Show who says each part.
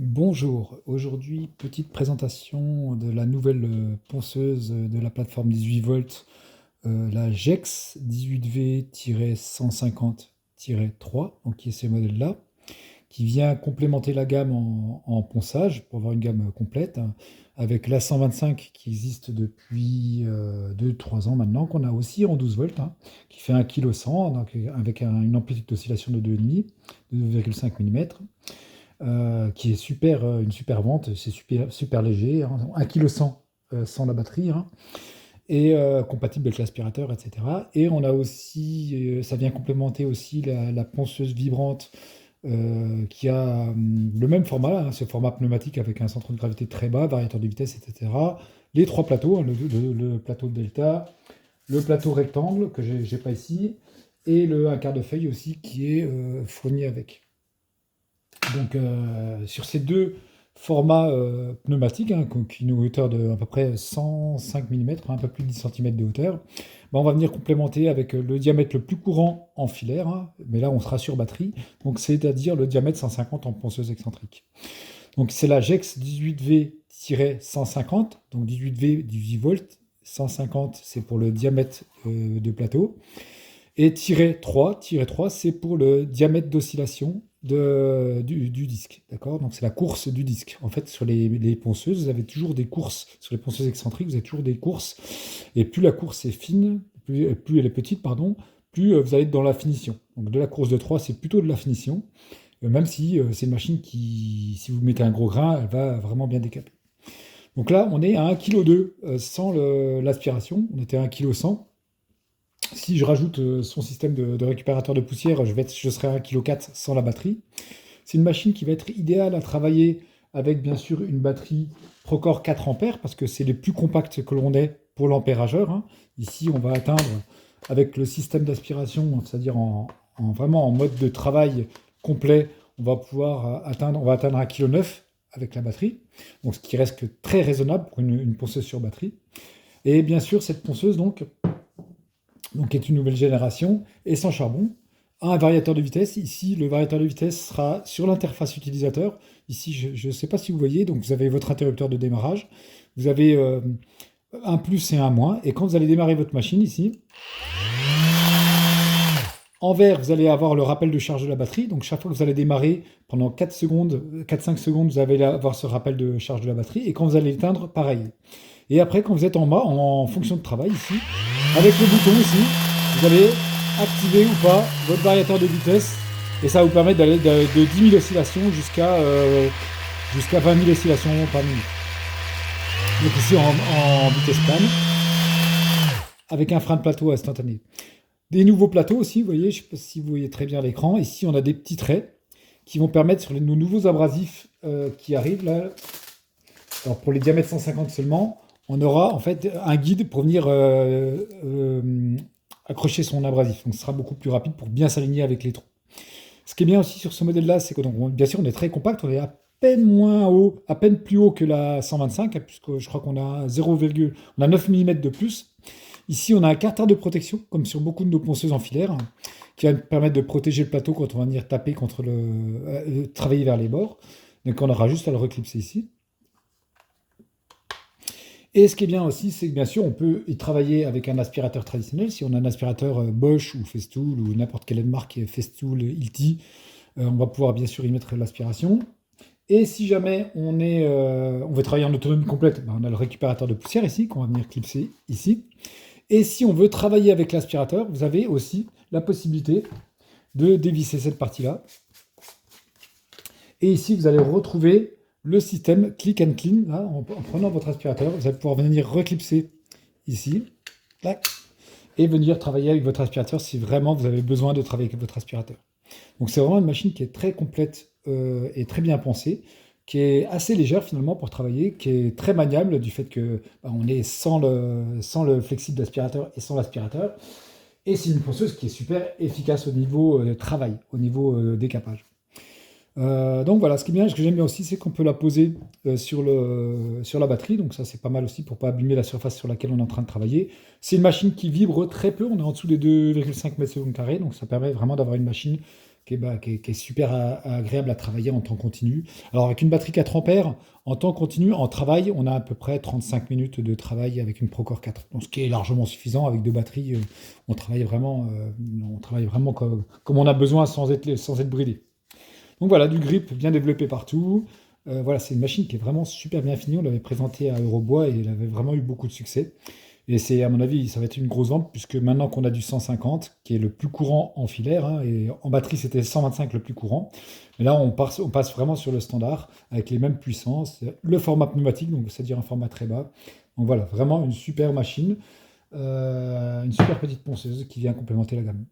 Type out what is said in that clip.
Speaker 1: Bonjour, aujourd'hui petite présentation de la nouvelle ponceuse de la plateforme 18 volts, la GEX 18V-150-3, donc qui est ce modèle-là, qui vient complémenter la gamme en ponçage pour avoir une gamme complète, hein, avec la 125 qui existe depuis 2-3 ans maintenant, qu'on a aussi en 12 volts, hein, qui fait 1,1 kg, donc avec une amplitude d'oscillation de 2,5, de 2,5 mm. Qui est super, une super vente, c'est super, super léger, hein, 1,1 kg sans la batterie, hein, et compatible avec l'aspirateur, etc. Et on a aussi, ça vient complémenter aussi la ponceuse vibrante qui a le même format, hein, ce format pneumatique avec un centre de gravité très bas, variateur de vitesse, etc. Les trois plateaux, hein, le plateau delta, le plateau rectangle que j'ai pas ici, et le un quart de feuille aussi qui est fourni avec. Donc, sur ces deux formats pneumatiques, hein, qui ont une hauteur de à peu près 105 mm, un peu plus de 10 cm de hauteur, ben, on va venir complémenter avec le diamètre le plus courant en filaire, hein, mais là on sera sur batterie, donc c'est-à-dire le diamètre 150 en ponceuse excentrique. Donc c'est la GEX 18V-150, donc 18V 18 volts, 150 c'est pour le diamètre de plateau, et -3, c'est pour le diamètre d'oscillation du disque. D'accord? Donc c'est la course du disque. En fait, sur les ponceuses, vous avez toujours des courses. Sur les ponceuses excentriques, vous avez toujours des courses. Et plus la course est fine, plus elle est petite, pardon, plus vous allez être dans la finition. Donc de la course de 3, c'est plutôt de la finition. Même si c'est une machine qui, si vous mettez un gros grain, elle va vraiment bien décaper. Donc là, on est à 1,2 kg sans l'aspiration. On était à 1,1 kg. Si je rajoute son système de récupérateur de poussière, je serai à 1,4 kg sans la batterie. C'est une machine qui va être idéale à travailler avec bien sûr une batterie Procore 4 ampères parce que c'est les plus compacts que l'on ait pour l'ampérageur, hein. Ici, on va atteindre avec le système d'aspiration, c'est-à-dire vraiment en mode de travail complet, on va pouvoir atteindre 1,9 kg avec la batterie, donc ce qui reste que très raisonnable pour une ponceuse sur batterie. Et bien sûr, cette ponceuse donc est une nouvelle génération, et sans charbon, a un variateur de vitesse. Ici, le variateur de vitesse sera sur l'interface utilisateur. Ici, je ne sais pas si vous voyez, donc vous avez votre interrupteur de démarrage, vous avez un plus et un moins, et quand vous allez démarrer votre machine ici, en vert, vous allez avoir le rappel de charge de la batterie. Donc chaque fois que vous allez démarrer, pendant 4 secondes, 4-5 secondes, vous allez avoir ce rappel de charge de la batterie. Et quand vous allez l'éteindre, pareil. Et après, quand vous êtes en fonction de travail ici, avec le bouton ici, vous allez activer ou pas votre variateur de vitesse. Et ça va vous permettre d'aller de 10 000 oscillations jusqu'à 20 000 oscillations par minute. Donc ici en vitesse plane, avec un frein de plateau instantané. Des nouveaux plateaux aussi, vous voyez, je ne sais pas si vous voyez très bien l'écran. Ici, on a des petits traits qui vont permettre sur nos nouveaux abrasifs qui arrivent là. Alors pour les diamètres 150 seulement, on aura en fait un guide pour venir accrocher son abrasif. Donc ce sera beaucoup plus rapide pour bien s'aligner avec les trous. Ce qui est bien aussi sur ce modèle-là, c'est que bien sûr on est très compact, on est à peine moins haut, à peine plus haut que la 125, puisque je crois qu'on a 9 mm de plus. Ici, on a un carter de protection, comme sur beaucoup de nos ponceuses en filaire, hein, qui va permettre de protéger le plateau quand on va venir taper contre travailler vers les bords. Donc on aura juste à le reclipser ici. Et ce qui est bien aussi, c'est que bien sûr, on peut y travailler avec un aspirateur traditionnel. Si on a un aspirateur Bosch ou Festool ou n'importe quelle marque, Festool, Hilti, on va pouvoir bien sûr y mettre l'aspiration. Et si jamais on veut travailler en autonomie complète, ben on a le récupérateur de poussière ici, qu'on va venir clipser ici. Et si on veut travailler avec l'aspirateur, vous avez aussi la possibilité de dévisser cette partie-là. Et ici, vous allez retrouver le système click and clean. Là, en prenant votre aspirateur, vous allez pouvoir venir reclipser ici. Tac, et venir travailler avec votre aspirateur si vraiment vous avez besoin de travailler avec votre aspirateur. Donc c'est vraiment une machine qui est très complète et très bien pensée, qui est assez légère finalement pour travailler, qui est très maniable du fait que on est sans le flexible d'aspirateur et sans l'aspirateur. Et c'est une ponceuse qui est super efficace au niveau travail, au niveau décapage. Donc voilà, ce qui est bien, ce que j'aime bien aussi, c'est qu'on peut la poser sur la batterie. Donc ça, c'est pas mal aussi pour pas abîmer la surface sur laquelle on est en train de travailler. C'est une machine qui vibre très peu. On est en dessous des 2,5 m², donc ça permet vraiment d'avoir une machine qui est super agréable à travailler en temps continu. Alors avec une batterie 4 ampères, en temps continu, en travail, on a à peu près 35 minutes de travail avec une Procore 4. Donc, ce qui est largement suffisant avec deux batteries. On travaille vraiment comme on a besoin sans être bridé. Donc voilà, du grip bien développé partout. Voilà, c'est une machine qui est vraiment super bien finie. On l'avait présentée à Eurobois et elle avait vraiment eu beaucoup de succès. Et c'est, à mon avis, ça va être une grosse vente, puisque maintenant qu'on a du 150, qui est le plus courant en filaire, hein, et en batterie c'était 125 le plus courant, mais là on passe vraiment sur le standard, avec les mêmes puissances, le format pneumatique, donc c'est-à-dire un format très bas. Donc voilà, vraiment une super machine, une super petite ponceuse qui vient complémenter la gamme.